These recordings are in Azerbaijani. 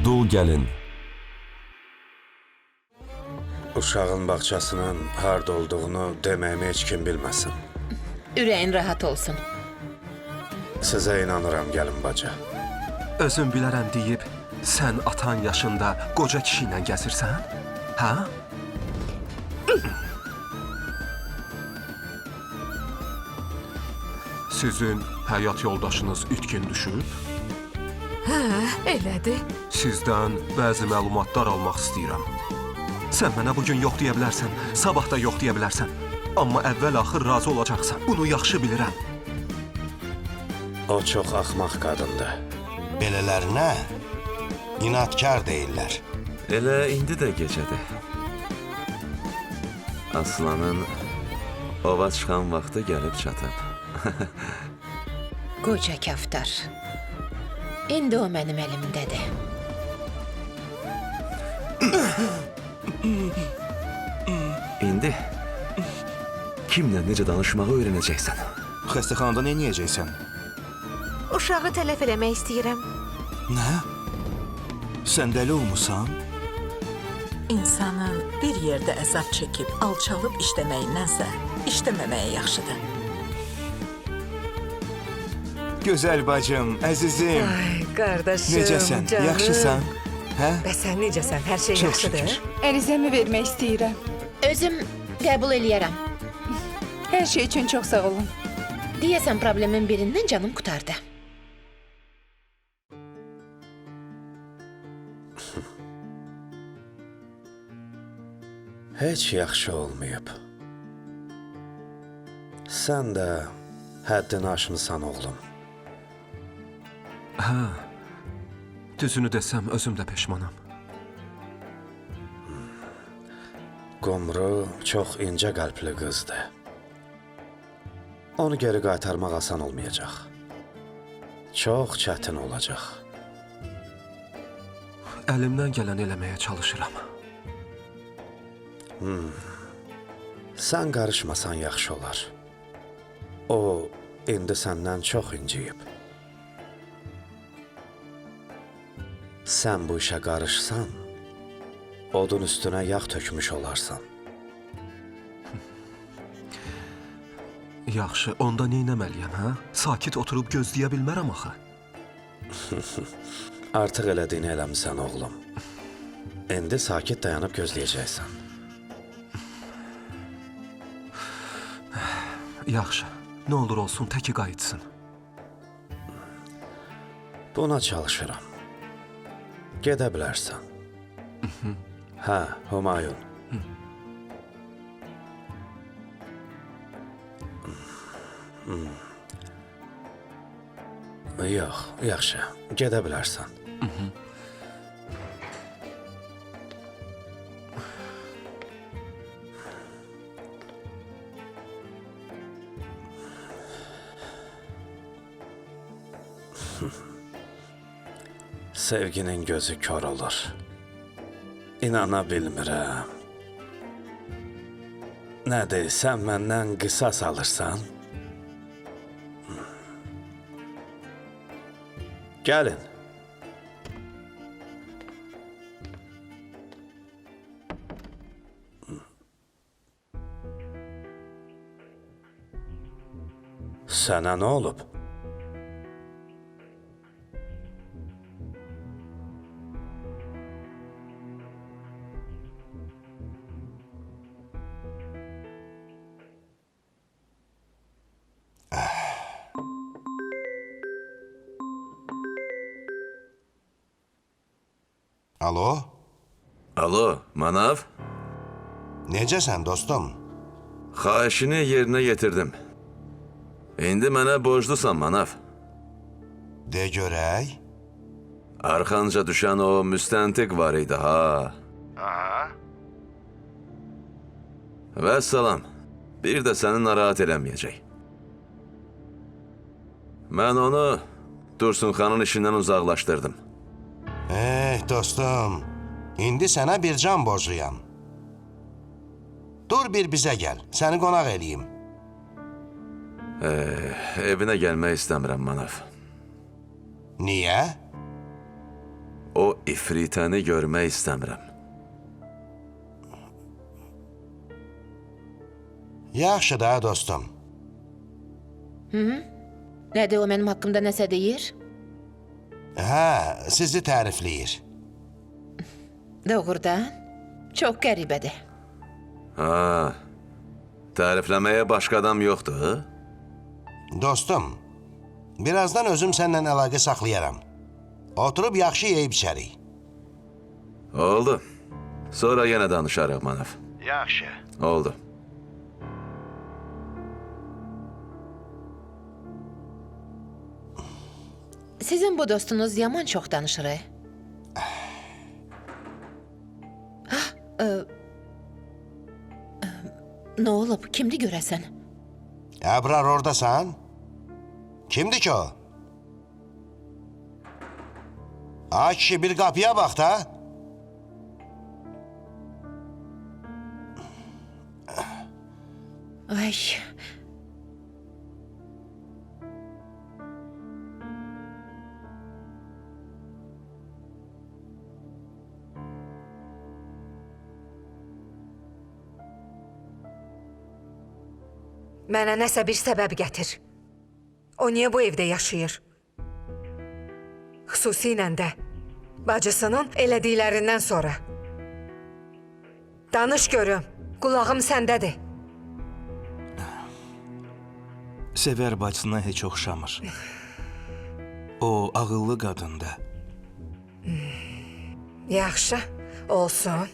Dul gəlin. Uşağın bağçasının harda olduğunu deməyimi heç kim bilməsin. Ürəyin rahat olsun. Sizə inanıram gəlin bacı. Özün bilərəm deyib, sən atan yaşında qoca kişi ilə gəzirsən? Hə? Sizin həyat yoldaşınız itkin düşüb? Hə, elədir. Sizdən bəzi məlumatlar almaq istəyirəm. Sən mənə bugün yox deyə bilərsən, sabah da yox deyə bilərsən. Amma əvvəl-axır razı olacaqsan. Bunu yaxşı bilirəm. O çox axmaq qadındır. Belələrinə inadkar deyirlər. Elə indi də gecədir. Aslanın ova çıxan vaxtı gəlib çatıb. Qoca kaftar. İndi o mənim əlimdədir. İndi kimlə necə danışmağı öyrənəcəksən. Xəstəxanada nə edəcəksən? Uşağı tələf eləmək istəyirəm. Nə? Sən dəli olmusan? İnsanın bir yerdə əzab çəkib, alçalıb işləməyindən işləməməyə yaxşıdır. Gözəl bacım, əzizim. Ay, qardaşım, Necəsən? canım. Yaxşısan? Hə? Bəs sən necəsən? Hər şey Çox yaxşıdır? şükür. Ərizəmi vermək istəyirəm. Özüm qəbul eləyərəm. Hər şey üçün çox sağ olun. Deyəsən problemin birindən canım qurtardı. Heç yaxşı olmayıb. Sən də həddini aşmısan oğlum. Hə. Düzünü desəm, özüm də peşmanam. Qumru çox incə qəlbli qızdır. Onu geri qaytarmaq asan olmayacaq. Çox çətin olacaq. Əlimdən gələn eləməyə çalışıram. Sən qarışmasan yaxşı olar. O, indi səndən çox inciyib. Sən bu işə qarışsan, odun üstünə yağ tökmüş olarsan. Yaxşı, onda neynəməliyəm, hə? Sakit oturub gözləyə bilmərəm axı. Artıq elədiyini eləmisən, oğlum. İndi sakit dayanıb gözləyəcəksən. Yaxşı, nə olur olsun, təki qayıtsın. Buna çalışıram. Gedə bilərsən. Hə, Humayun. Yox, yaxşı. Gedə bilərsən. Sevginin gözü kör olur. İnana bilmirəm. Nədir, sən məndən qisas alırsan? Gəlin. Sənə nə olub? Alo? Alo, Manav? Necəsən dostum? Xahişini yerinə yetirdim. İndi mənə borclusan, Manav. De görək. Arxanca düşən o müstəntiq var idi, ha. Aha. Vəssalam, bir də səni narahat eləməyəcək. Mən onu Dursunxanın işindən uzaqlaşdırdım. Dostum, indi sənə bir can borcluyam. Dur bir bizə gəl, səni qonaq eləyim. Evinə gəlmək istəmirəm, Manav. Niyə? O ifritəni görmək istəmirəm. Yaxşı da, dostum. Nədir o mənim haqqımda nəsə deyir? Hə, sizi tərifləyir. Doğrudan? Çox qəribədir. Ha, tərifləməyə başqa adam yoxdur? Dostum, birazdan özüm səndən əlaqə saxlayaram. Oturub yaxşı yeyib içərik. Oldu. Sonra yenə danışarıq, Manav. Yaxşı. Oldu. Sizin bu dostunuz yaman çox danışır. Nə olub? Kimdi görəsən? Əbrar oradasan? Kimdir ki o? Ay kişi, bir qapıya bax da. Ay, Mənə nəsə bir səbəb gətir. O niyə bu evdə yaşayır? Xüsusilə də bacısının elədiklərindən sonra. Danış görüm, qulağım səndədir. Sevər bacısına heç oxşamır. O ağıllı qadındır. Yaxşı, olsun.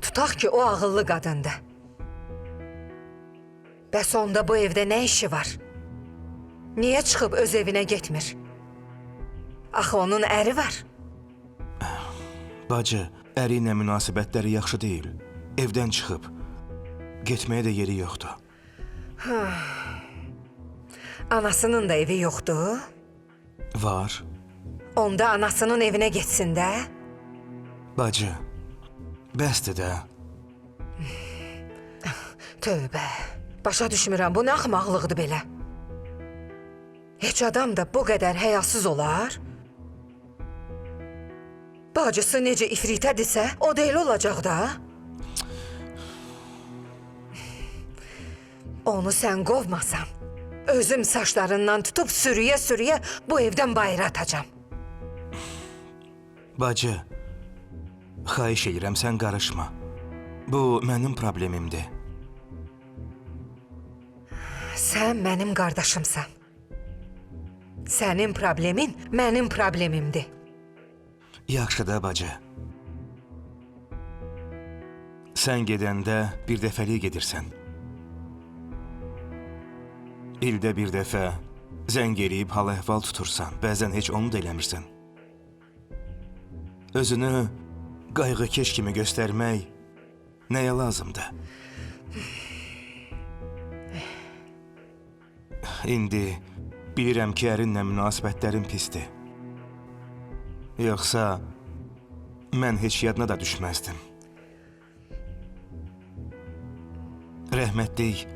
Tutaq ki, o ağıllı qadındır. Bəs onda bu evdə nə işi var? Niyə çıxıb öz evinə getmir? Axı onun əri var. Bacı, əri ilə münasibətləri yaxşı deyil. Evdən çıxıb. Getməyə də yeri yoxdur. Anasının da evi yoxdur. Var. Onda anasının evinə getsin də. Bacı, bəsdir də. Tövbə. Başa düşmürəm, bu nə axmaqlıqdır belə? Heç adam da bu qədər həyasız olar? Bacısı necə ifritədirsə, o da elə olacaq da. Onu sən qovmasan, özüm saçlarından tutub sürüyə-sürüyə bu evdən bayıra atacam. Bacı, xahiş edirəm, sən qarışma. Bu mənim problemimdir. Sən mənim qardaşımsan. Sənin problemin mənim problemimdir. Yaxşı da, bacı. Sən gedəndə bir dəfəlik gedirsən. İldə bir dəfə zəng eləyib hal-əhval tutursan, bəzən heç onu da eləmirsən. Özünü qayğıkeş kimi göstərmək nəyə lazımdır? İndi bilirəm ki, ərinlə münasibətlərin pisdir. Yoxsa mən heç yadına da düşməzdim. Rəhmətlik,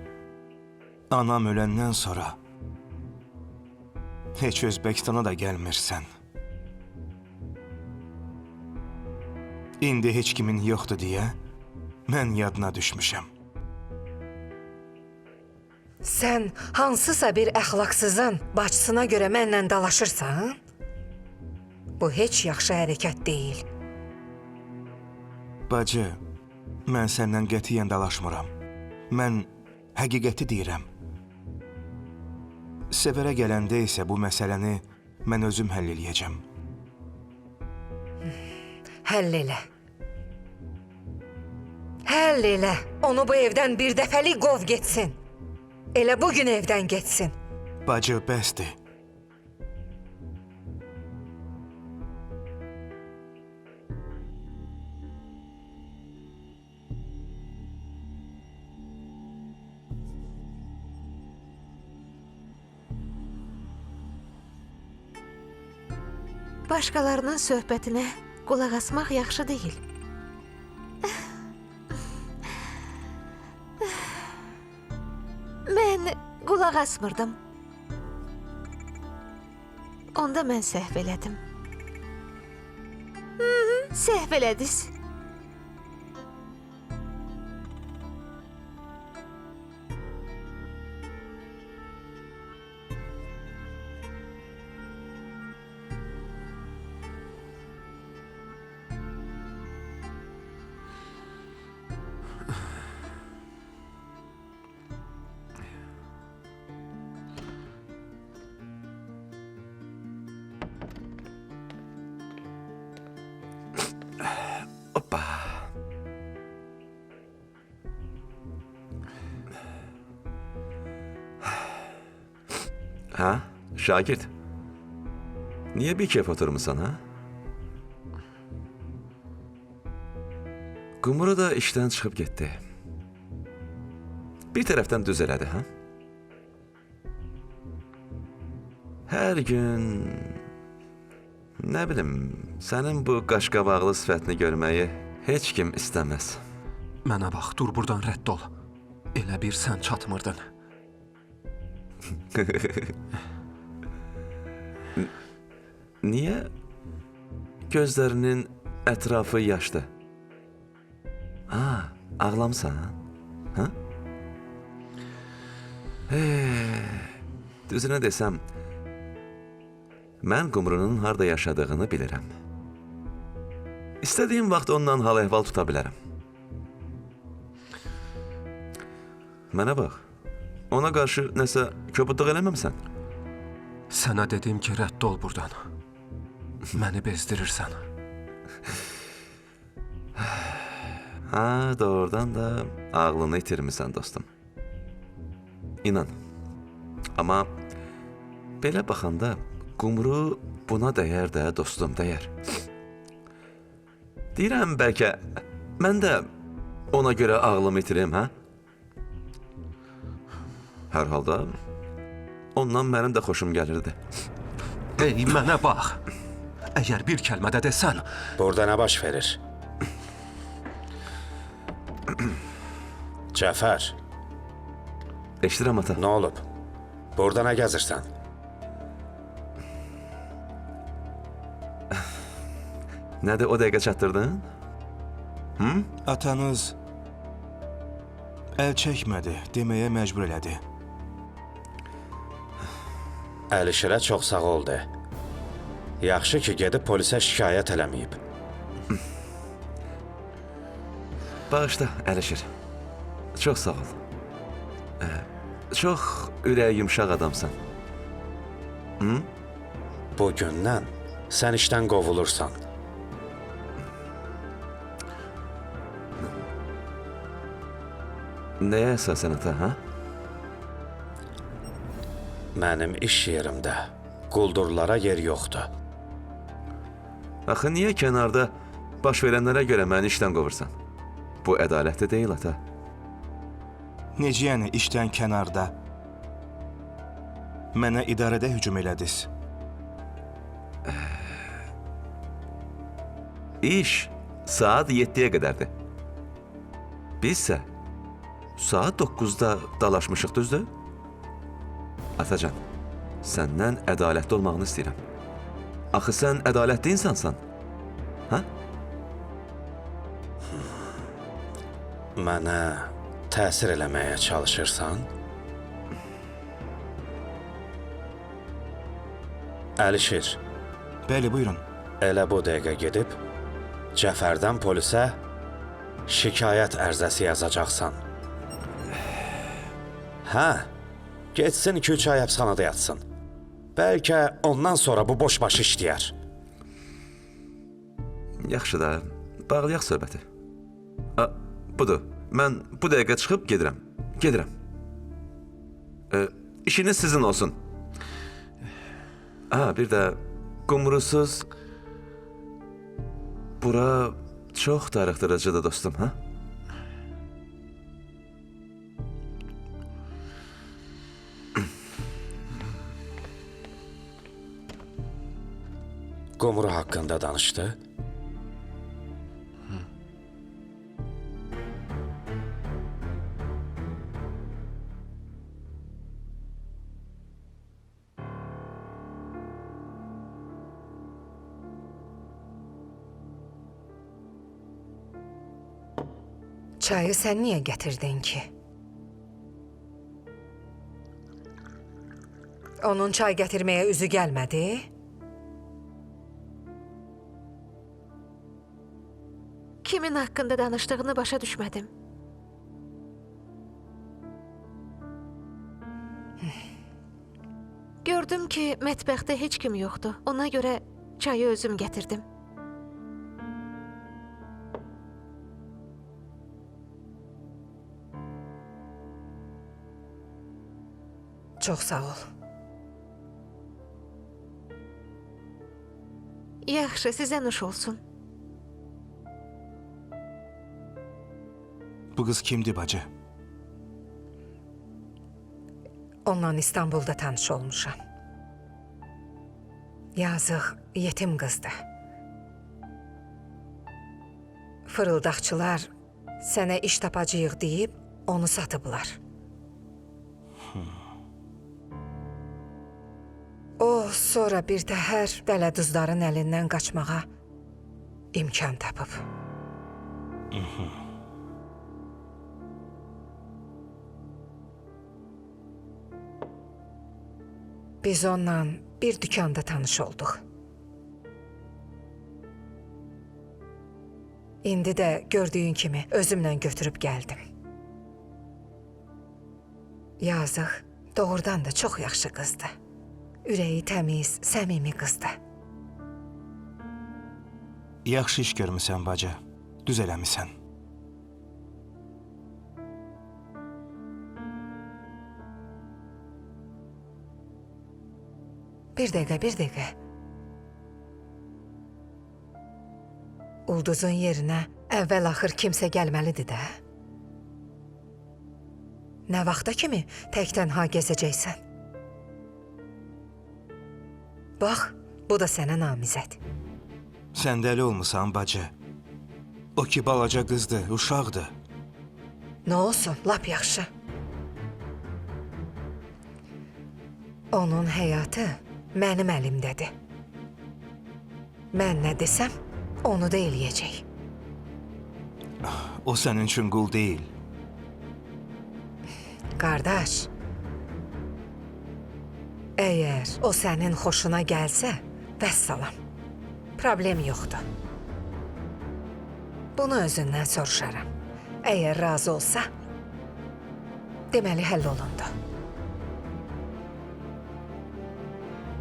anam öləndən sonra heç Özbəkistana da gəlmirsən. İndi heç kimin yoxdur deyə mən yadına düşmüşəm. Sən hansısa bir əxlaqsızın bacısına görə mənlə dalaşırsan? Bu heç yaxşı hərəkət deyil. Bacı, mən səndən qətiyyən dalaşmıram. Mən həqiqəti deyirəm. Sevərə gələndə isə bu məsələni mən özüm həll eləyəcəm. Həll elə. Həll elə. Onu bu evdən bir dəfəlik qov getsin. Elə bugün evdən getsin. Bacı, bəsdir. Başqalarının söhbətinə qulaq asmaq yaxşı deyil. qulaq asmırdım. Onda mən səhv elədim. Səhv elədiniz. Hoppa. Ha, Şagirt. Niye bir keyif oturmuşsan ha? Qumru da işten çıxıb getdi. Bir tərəfdən düz elədi, ha? Hər gün... Nə bilim, sənin bu qaşqabaqlı sifətini görməyi heç kim istəməz. Mənə bax, dur buradan rədd ol. Elə bir sən çatmırdın. Niyə? Gözlərinin ətrafı yaşdı. Ha, ağlamsan, ha? Düzünə desəm, mən Qumrunun harda yaşadığını bilirəm. İstədiyim vaxt ondan hal-əhval tuta bilərəm. Mənə bax, ona qarşı nəsə köpütlük eləməmsən? Sənə dedim ki, rədd ol buradan. Məni bezdirirsən. Ha, doğrudan da ağlını itirmisən, dostum. İnan. Amma belə baxanda Qumru buna dəyər də, dostum, dəyər. Deyirəm, bəlkə mən də ona görə ağlımı itirim, hə? Hər halda ondan mənim də xoşum gəlirdi. Ey, mənə bax. Əgər bir kəlmədə desən... Burada nə baş verir? Cəfər, Eşidirəm, ata. nə olub? Burada nə gəzirsən? Nədir o dəqiqə çatdırdın? Atanız əl çəkmədi, deməyə məcbur elədi. Əlişirə çox sağ ol de. Yaxşı ki, gedib polisə şikayət eləməyib. Bağışla, Əlişir. Çox sağ ol. Çox ürəyi yumşaq adamsan. Bugündən sən işdən qovulursan. Nəyə əsasən, ata, ha? Mənim iş yerimdə quldurlara yer yoxdur. Axı niyə kənarda baş verənlərə görə məni işdən qovursan? Bu ədalətli deyil, ata. Necə yəni işdən kənarda? Mənə idarədə hücum elədiniz. İş saat 7-yə qədərdir. Bizsə saat 9-da dalaşmışıq, düzdür? Atacan, səndən ədalətli olmağını istəyirəm. Axı sən ədalətli insansan, ha? Mənə təsir eləməyə çalışırsan? Əlişir, Bəli, buyurun. elə bu dəqiqə gedib Cəfərdən polisə şikayət ərizəsi yazacaqsan. Hə, getsin 2-3 ay həbsxanada yatsın. Bəlkə ondan sonra bu boş-baş işləyər. Yaxşı da, bağlayaq söhbəti. Budur, mən bu dəqiqə çıxıb gedirəm. Gedirəm. İşiniz sizin olsun. Bir də Qumrusuz... Bura çox darıxdırıcıdır, dostum, ha? Qumru haqqında danışdı. Çayı sən niyə gətirdin ki? Onun çay gətirməyə üzü gəlmədi? Kimin haqqında danışdığını başa düşmədim. Gördüm ki, mətbəxdə heç kim yoxdur. Ona görə çayı özüm gətirdim. Çox sağ ol. Yaxşı, sizə nuş olsun. Bu qız kimdir bacı? Onunla İstanbulda tanış olmuşam. Yazıq, yetim qızdır. Fırıldaqçılar sənə iş tapacağıq deyib onu satıblar. O, sonra bir təhər dələduzların əlindən qaçmağa imkan tapıb. Biz onunla bir dükanda tanış olduq. İndi də gördüyün kimi özümlə götürüb gəldim. Yazıq, doğrudan da çox yaxşı qızdı. Ürəyi təmiz, səmimi qızdı. Yaxşı iş görmüsən bacı. Düz eləmisən. Bir dəqiqə. Ulduzun yerinə əvvəl-axır kimsə gəlməlidir də. Nə vaxta kimi tək-tənha gəzəcəksən? Bax, bu da sənə namizəd. Sən dəli olmusan bacı. O ki balaca qızdır, uşaqdır. Nə olsun, lap yaxşı. Onun həyatı mənim əlimdədir. Mən nə desəm, onu da eləyəcək. O sənin üçün qul deyil. Qardaş, əgər o sənin xoşuna gəlsə, vəssalam. Problem yoxdur. Bunu özündən soruşaram. Əgər razı olsa, deməli həll olundu.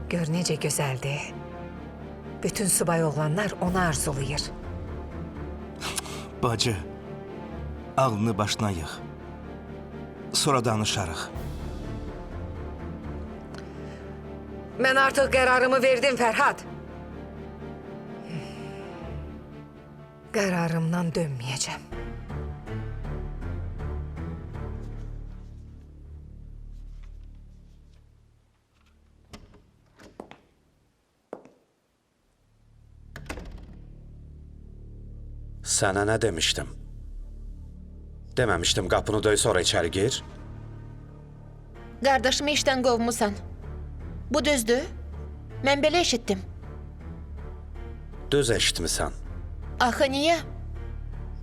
Gör necə gözəldir. Bütün subay oğlanlar onu arzulayır. Bacı, ağlını başına yığ. Sonra danışarıq. Mən artıq qərarımı verdim, Fərhad. Qərarımdan dönməyəcəm. Sənə nə demişdim? Deməmişdim qapını döy sonra içəri gir? Qardaşımı işdən qovmusan. Bu düzdür? Mən belə eşitdim. Düz eşitmisən. Axı niyə?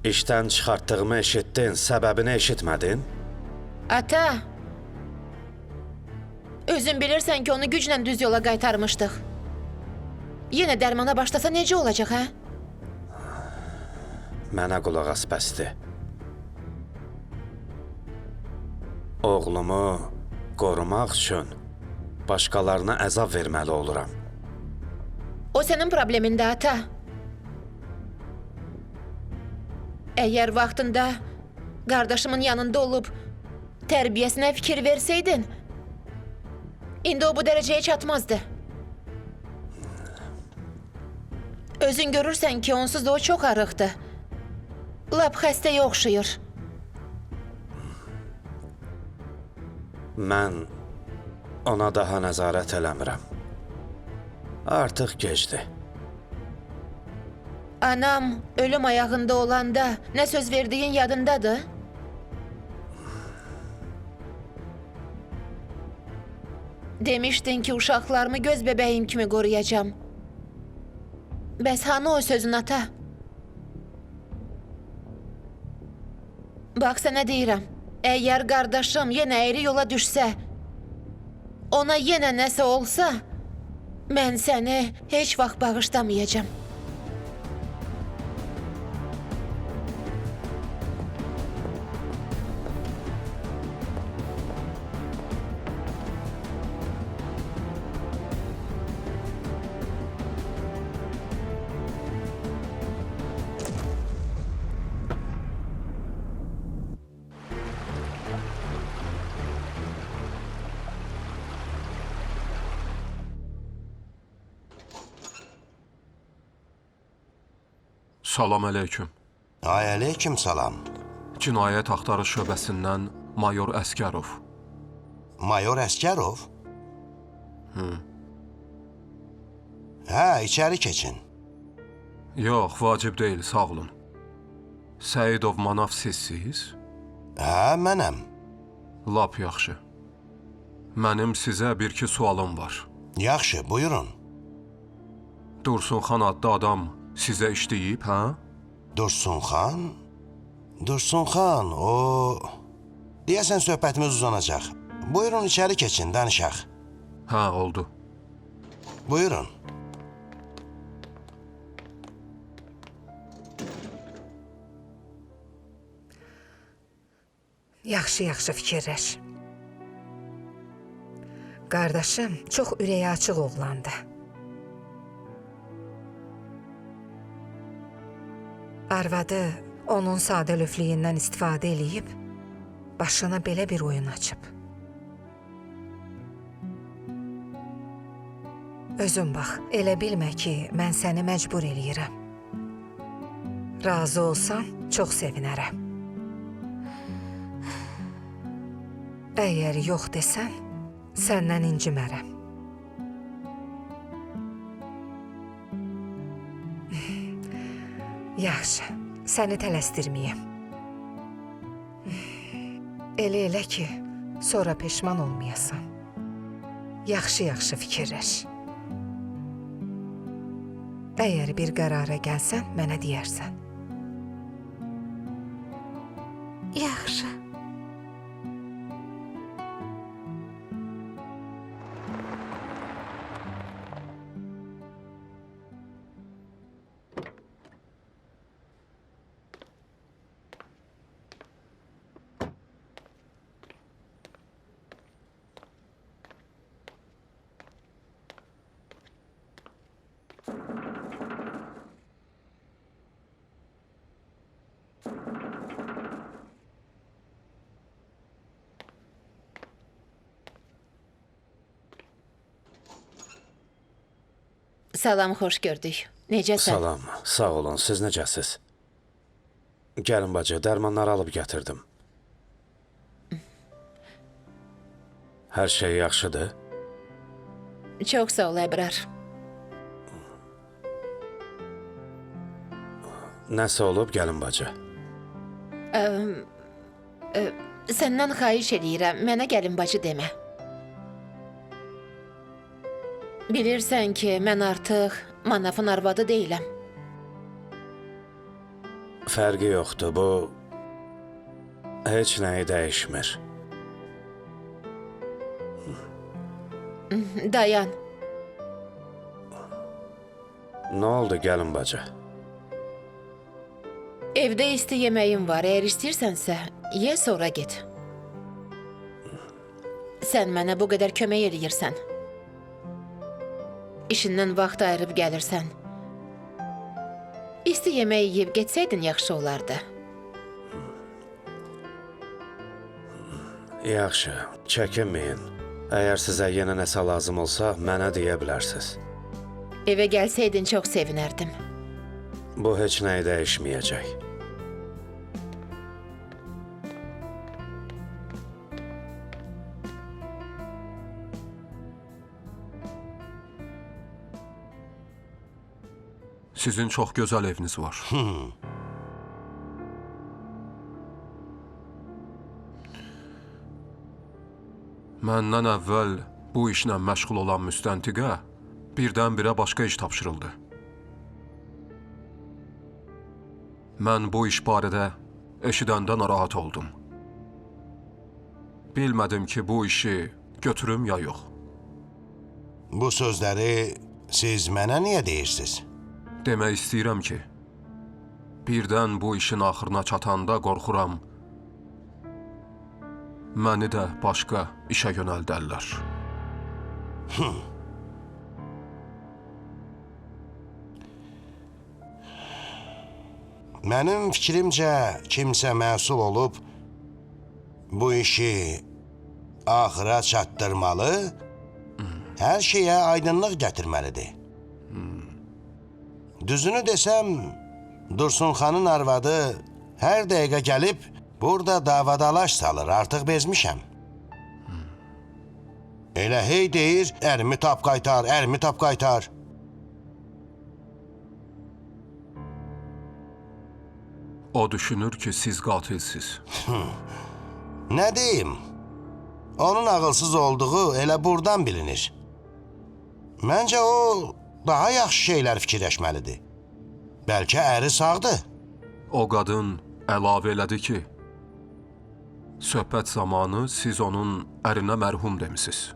İşdən çıxartdığımı eşitdin, səbəbini eşitmədin? Ata, özün bilirsən ki, onu güclə düz yola qaytarmışdıq. Yenə dərmana başlasa necə olacaq, hə? Mənə qulaq as bəsdir. Oğlumu qorumaq üçün başqalarına əzab verməli oluram. O sənin problemində, ata. Əgər vaxtında qardaşımın yanında olub tərbiyəsinə fikir versəydin, indi o bu dərəcəyə çatmazdı. Özün görürsən ki, onsuz da o çox arıqdır. Lap xəstəyə oxşayır. Mən ona daha nəzarət eləmirəm. Artıq gecdir. Anam ölüm ayağında olanda nə söz verdiyin yadındadır? Demişdin ki, uşaqlarımı göz bəbəyim kimi qoruyacam. Bəs hanı o sözün, ata? Bax sənə deyirəm, əgər qardaşım yenə əyri yola düşsə, ona yenə nəsə olsa, mən səni heç vaxt bağışlamayacağam. Salam əleyküm. Ay aleyküm salam. Cinayət axtarış şöbəsindən Mayor Əskərov. Mayor Əskərov? Hə, içəri keçin. Yox, vacib deyil, sağ olun. Səidov Manav sizsiz? Hə, mənəm. Lap yaxşı. Mənim sizə bir-iki sualım var. Yaxşı, buyurun. Dursun xan adlı adam sizə işləyib, hə? Dursun xan? Dursun xan, o... Deyəsən söhbətimiz uzanacaq. Buyurun içəri keçin, danışaq. Hə, oldu. Buyurun. Yaxşı fikirləş. Qardaşım çox ürəyi açıq oğlandı. Arvadı onun sadəlövfliyindən istifadə eləyib, başına belə bir oyun açıb. Özün bax, elə bilmə ki, mən səni məcbur eləyirəm. Razı olsan, çox sevinərəm. Əgər yox desən, səndən incimərəm. Yaxşı, səni tələsdirməyəm. Elə ki, sonra peşman olmayasan. Yaxşı fikirləş. Əgər bir qərara gəlsən, mənə deyərsən. Yaxşı. Salam, xoş gördük. Necəsən? Salam, sağ olun. Siz necəsiz? Gəlin bacı, dərmanları alıb gətirdim. Hər şey yaxşıdır? Çox sağ ol, Əbrar. Nəsə olub, gəlin bacı? Səndən xahiş eləyirəm, mənə gəlin bacı demə. Bilirsən ki, mən artıq Manafın arvadı deyiləm. Fərqi yoxdur, bu heç nəyi dəyişmir. Dayan. Nə oldu, gəlin bacı? Evdə isti yeməyim var, əgər istəyirsənsə, ye sonra get. Sən mənə bu qədər kömək eləyirsən. İşindən vaxt ayırıb gəlirsən. İsti yemək yeyib getsəydin yaxşı olardı. Yaxşı, çəkinməyin. Əgər sizə yenə nəsə lazım olsa, mənə deyə bilərsiniz. Evə gəlsəydin çox sevinərdim. Bu heç nəyi dəyişməyəcək. Sizin çox gözəl eviniz var. Məndən əvvəl bu işlə məşğul olan müstəntiqə birdən-birə başqa iş tapşırıldı. Mən bu iş barədə Eşidəndə narahat oldum. Bilmədim ki, bu işi götürüm ya yox. Bu sözləri siz mənə niyə deyirsiniz? Demək istəyirəm ki, birdən bu işin axırına çatanda qorxuram, məni də başqa işə yönəldərlər. Mənim fikrimcə kimsə məsul olub bu işi axıra çatdırmalı, hər şeyə aydınlıq gətirməlidir. Düzünü desəm, Dursun xanın arvadı hər dəqiqə gəlib burada davadalaş salır, artıq bezmişəm. Elə hey deyir, ərimi tap qaytar, ərimi tap qaytar. O düşünür ki, siz qatilsiz. Nə deyim? Onun ağılsız olduğu elə buradan bilinir. Məncə o daha yaxşı şeylər fikirləşməlidir. Bəlkə əri sağdır. O qadın əlavə elədi ki, söhbət zamanı siz onun ərinə mərhum demisiniz.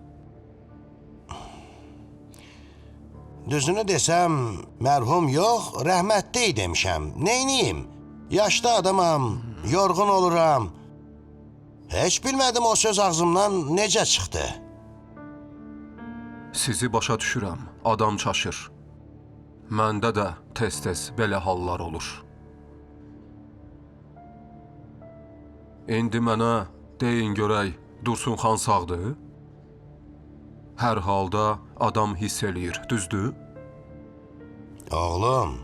Düzünü desəm, mərhum yox, rəhmətli demişəm. Neyniyim? Yaşlı adamam, yorğun oluram. Heç bilmədim o söz ağzımdan necə çıxdı. Sizi başa düşürəm, adam çaşır. Məndə də tez-tez belə hallar olur. İndi mənə deyin görək, Dursun xan sağdır? Hər halda adam hiss eləyir, düzdür? Oğlum,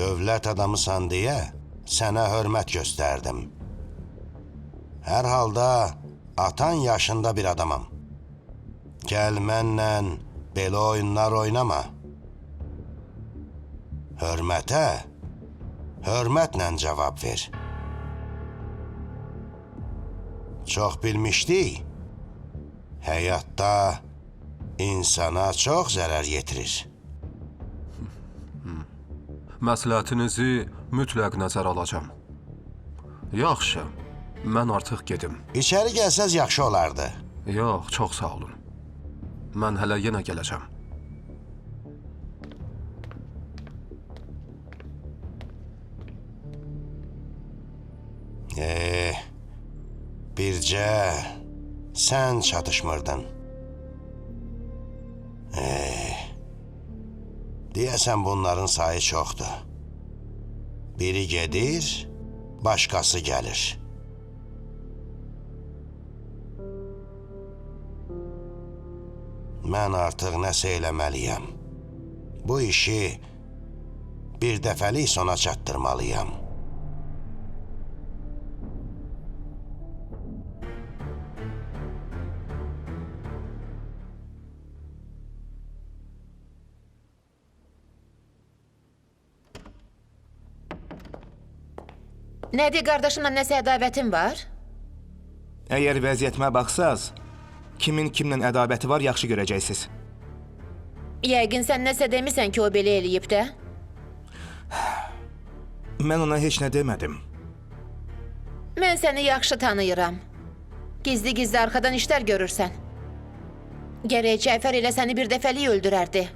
dövlət adamısan deyə sənə hörmət göstərdim. Hər halda atan yaşında bir adamam. Gəl mənlə belə oyunlar oynama. Hörmətə, hörmətlə cavab ver. Çox bilmişdik, həyatda insana çox zərər yetirir. Məsləhətinizi mütləq nəzərə alacam. Yaxşı, mən artıq gedim. İçəri gəlsəz yaxşı olardı. Yox, çox sağ olun. Mən hələ yenə gələcəm. Bircə sən çatışmırdın. Deyəsən bunların sayı çoxdur. Biri gedir, başqası gəlir. Mən artıq nəsə eləməliyəm. Bu işi bir dəfəlik sona çatdırmalıyam. Nədir, qardaşımla nəsə ədavətin var? Əgər vəziyyətimə baxsaz, kimin kimlə ədabəti var yaxşı görəcəksiniz. Yəqin sən nəsə demisən ki, o belə eləyib də? Mən ona heç nə demədim. Mən səni yaxşı tanıyıram. Gizli-gizli arxadan işlər görürsən. Gərək Cəfər elə səni bir dəfəlik öldürərdi.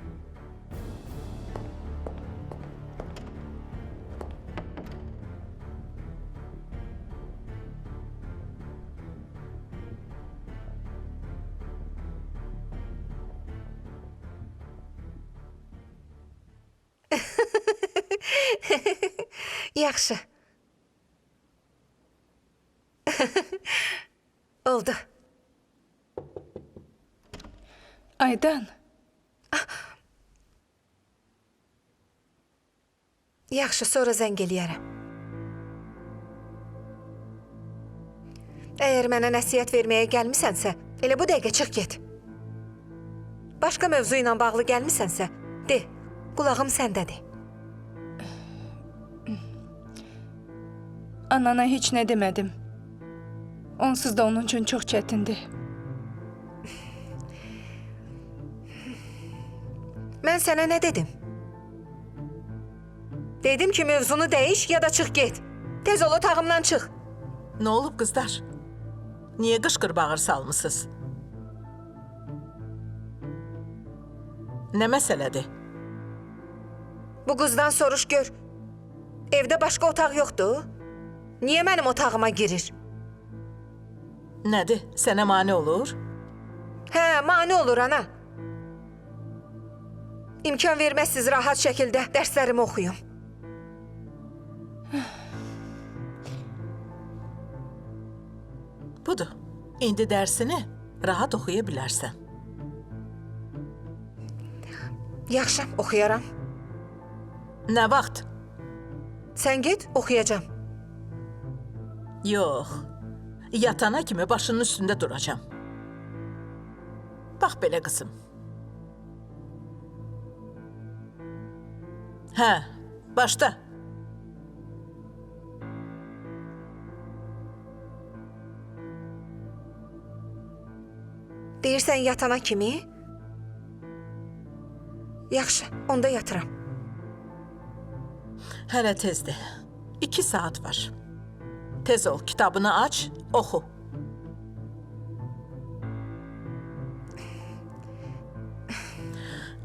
Yaxşı. Oldu. Aydan, Yaxşı, sonra zəng eləyərəm. Əgər mənə nəsihət verməyə gəlmisənsə, elə bu dəqiqə çıx get. Başqa mövzu ilə bağlı gəlmisənsə, de, qulağım səndədir. anana heç nə demədim. Onsuz da onun üçün çox çətindir. Mən sənə nə dedim? Dedim ki mövzunu dəyiş ya da çıx get. Tez ol otağımdan çıx. Nə olub qızlar? Niyə qışqır bağır salmısınız? Nə məsələdir? Bu qızdan soruş gör. Evdə başqa otaq yoxdur? Niyə mənim otağıma girir? Nədir? Sənə mane olur? Hə, mane olur ana. İmkan verməzsiz rahat şəkildə dərslərimi oxuyum. Budur. İndi dərsini rahat oxuya bilərsən. Yaxşı, oxuyaram. Nə vaxt? Sən get, oxuyacam. Yox. Yatana kimi başının üstündə duracam. Bax belə qızım. Hə, başla. Deyirsən yatana kimi? Yaxşı, onda yatıram. Hələ tezdir. 2 saat var. Tez ol, kitabını aç, oxu.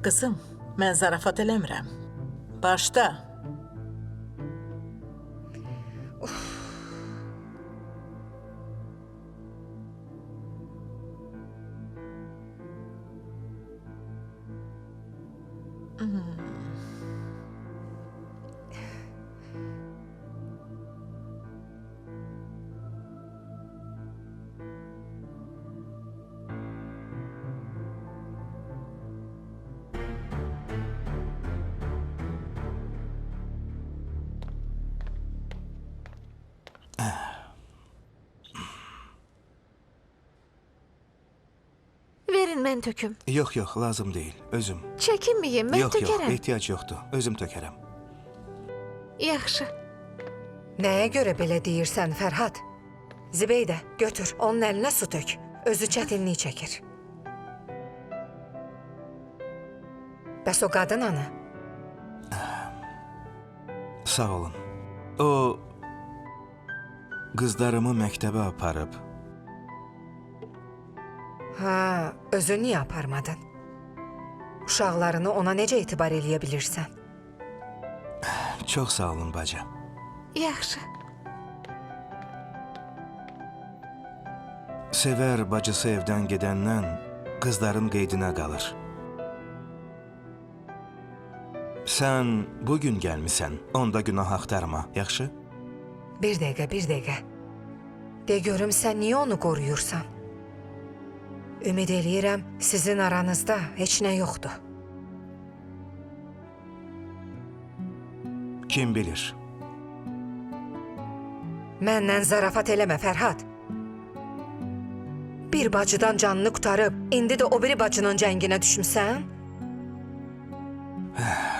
Qızım, mən zarafat eləmirəm. Başda. Verin, mən töküm. Yox, yox, lazım deyil. Özüm. Çəkinməyin, mən Yox, yox, tökərəm. ehtiyac yoxdur. Özüm tökərəm. Yaxşı. Nəyə görə belə deyirsən, Fərhad? Zibeydə, götür, onun əlinə su tök. Özü çətinlik çəkir. Bəs o qadın ana? Sağ olun. O qızlarımı məktəbə aparıb. Hə, özü niyə aparmadın? Uşaqlarını ona necə etibar eləyə bilirsən? Çox sağ olun bacı. Yaxşı. Sevər bacısı evdən gedəndən qızların qeydinə qalır. Sən bugün gəlmisən, onda günah axtarma, yaxşı? Bir dəqiqə, bir dəqiqə. De görüm sən niyə onu qoruyursan? Ümid eləyirəm, sizin aranızda heç nə yoxdur. Kim bilir? Məndən zarafat eləmə, Fərhad. Bir bacıdan canını qurtarıb, indi də o biri bacının cənginə düşmüsən?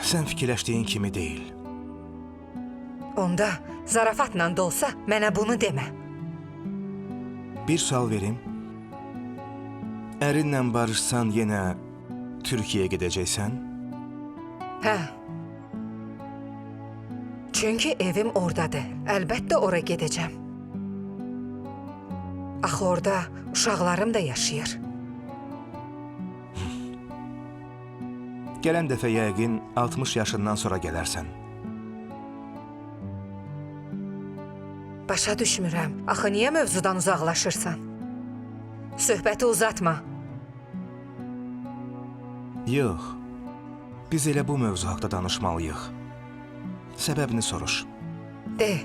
Sən fikirləşdiyin kimi deyil. Onda zarafatla da olsa mənə bunu demə. Bir sual verim. Ərinlə barışsan yenə Türkiyəyə gedəcəksən? Hə. Çünki evim oradadır. Əlbəttə ora gedəcəm. Axı orada uşaqlarım da yaşayır. Gələn dəfə yəqin 60 yaşından sonra gələrsən. Başa düşmürəm. Axı niyə mövzudan uzaqlaşırsan? Söhbəti uzatma. Yox. Biz elə bu mövzu haqqda danışmalıyıq. Səbəbini soruş. De.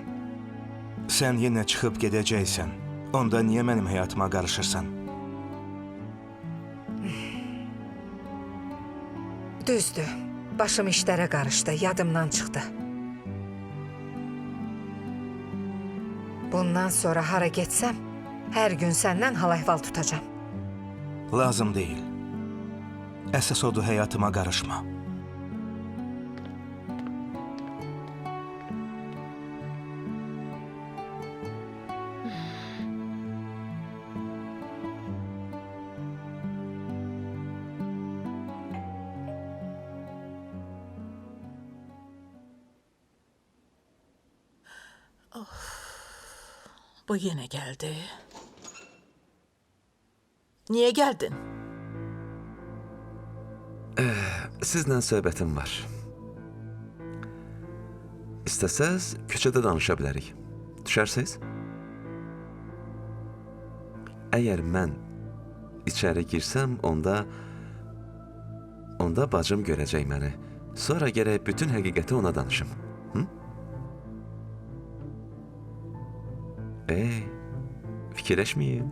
Sən yenə çıxıb gedəcəksən. Onda niyə mənim həyatıma qarışırsan? Düzdür. Başım işlərə qarışdı, yadımdan çıxdı. Bundan sonra hara getsəm, hər gün səndən hal-əhval tutacam. Lazım deyil. Əsas odur həyatıma qarışma. Bu yenə gəldi. Niyə gəldin? Sizlə söhbətim var. İstəsəz küçədə danışa bilərik. Düşərsiniz? Əgər mən içəri girsəm, onda bacım görəcək məni. Sonra gərək bütün həqiqəti ona danışım. Hı? Fikirləşməyin.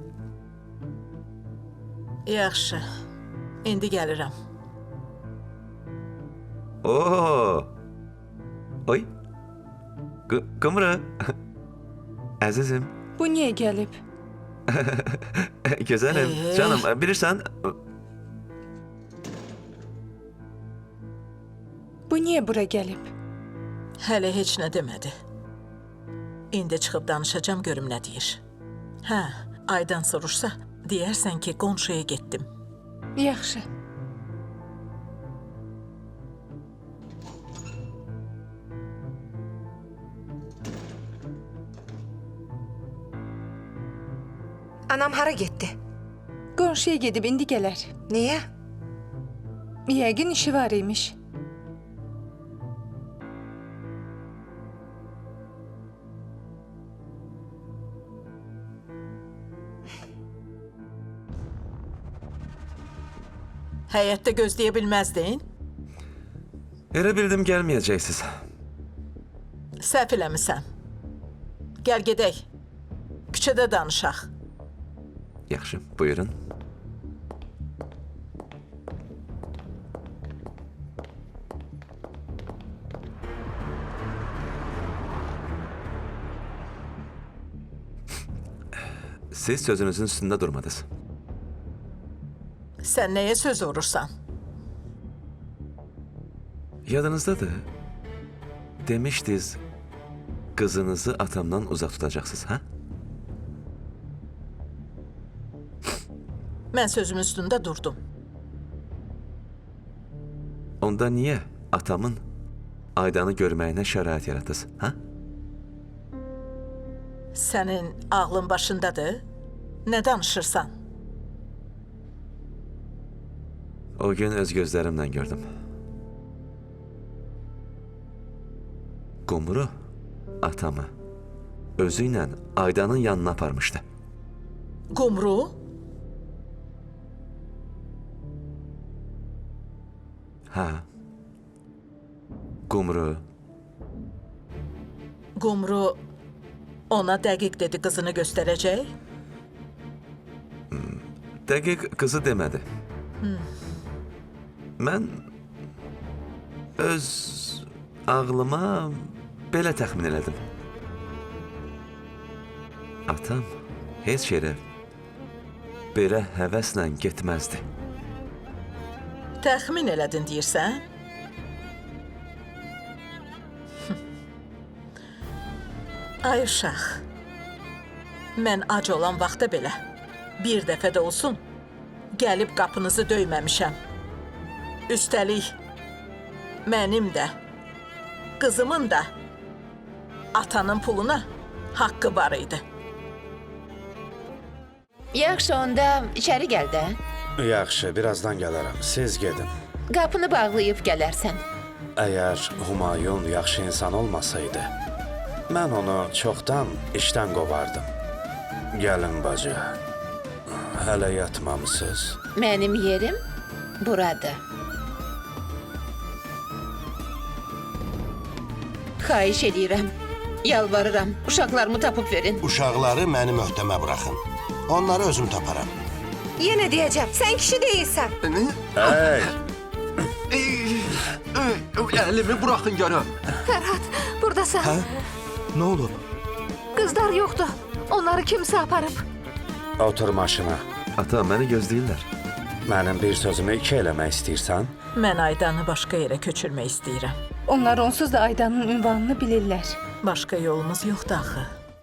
Yaxşı. İndi gəlirəm. Oo! Oy! Qımrı! Əzizim. Bu niyə gəlib? Gözəlim. Canım, bilirsən... Bu niyə bura gəlib? Hələ heç nə demədi. İndi çıxıb danışacağam, görüm nə deyir. Hə, Aydan soruşsa, deyərsən ki, qonşuya getdim. Yaxşı. Anam hara getdi? Qonşuya gedib indi gələr. Niyə? Yəqin işi var imiş. Həyətdə gözləyə bilməzdin? Elə bildim gəlməyəcəksiniz. Səhv eləmisən. Gəl gedək. Küçədə danışaq. Yaxşı, buyurun. Siz sözünüzün üstündə durmadınız. Sən nəyə söz vurursan? Yadınızdadır. Demişdiniz, qızınızı atamdan uzaq tutacaqsınız, hə? Mən sözümün üstündə durdum. Onda niyə atamın Aydanı görməyinə şərait yaratdınız, hə? Sənin ağlın başındadır. Nə danışırsan? O gün öz gözlərimlə gördüm. Qumru atamı özü ilə Aydanın yanına aparmışdı. Qumru? Hə. Qumru. Qumru ona dəqiq dedi qızını göstərəcək? Dəqiq qızı demədi. Mən öz ağlıma belə təxmin elədim. Atam heç yerə belə həvəslə getməzdi. Təxmin elədin deyirsən? Ay uşaq, mən ac olan vaxtda belə bir dəfə də olsun gəlib qapınızı döyməmişəm. Üstəlik, mənim də, qızımın da atanın puluna haqqı var idi. Yaxşı, onda içəri gəl də. Yaxşı, birazdan gələrəm. Siz gedin. Qapını bağlayıb gələrsən. Əgər Humayun yaxşı insan olmasaydı, mən onu çoxdan işdən qovardım. Gəlin bacı, hələ yatmamısınız. Mənim yerim burada. Xahiş edirəm, yalvarıram, uşaqlarımı tapıb verin. Uşaqları mənim öhdəmə buraxın. Onları özüm taparam. Yenə deyəcəm, sən kişi deyilsən. Hey! Əlimi buraxın görüm. Fərhad, buradasan. Nə olub? Qızlar yoxdur. Onları kimsə aparıb. Otur maşına. Ata, məni gözləyirlər. Mənim bir sözümü iki eləmək istəyirsən? Mən Aydanı başqa yerə köçürmək istəyirəm. Onlar onsuz da Aydanın ünvanını bilirlər. Başqa yolumuz yoxdur axı.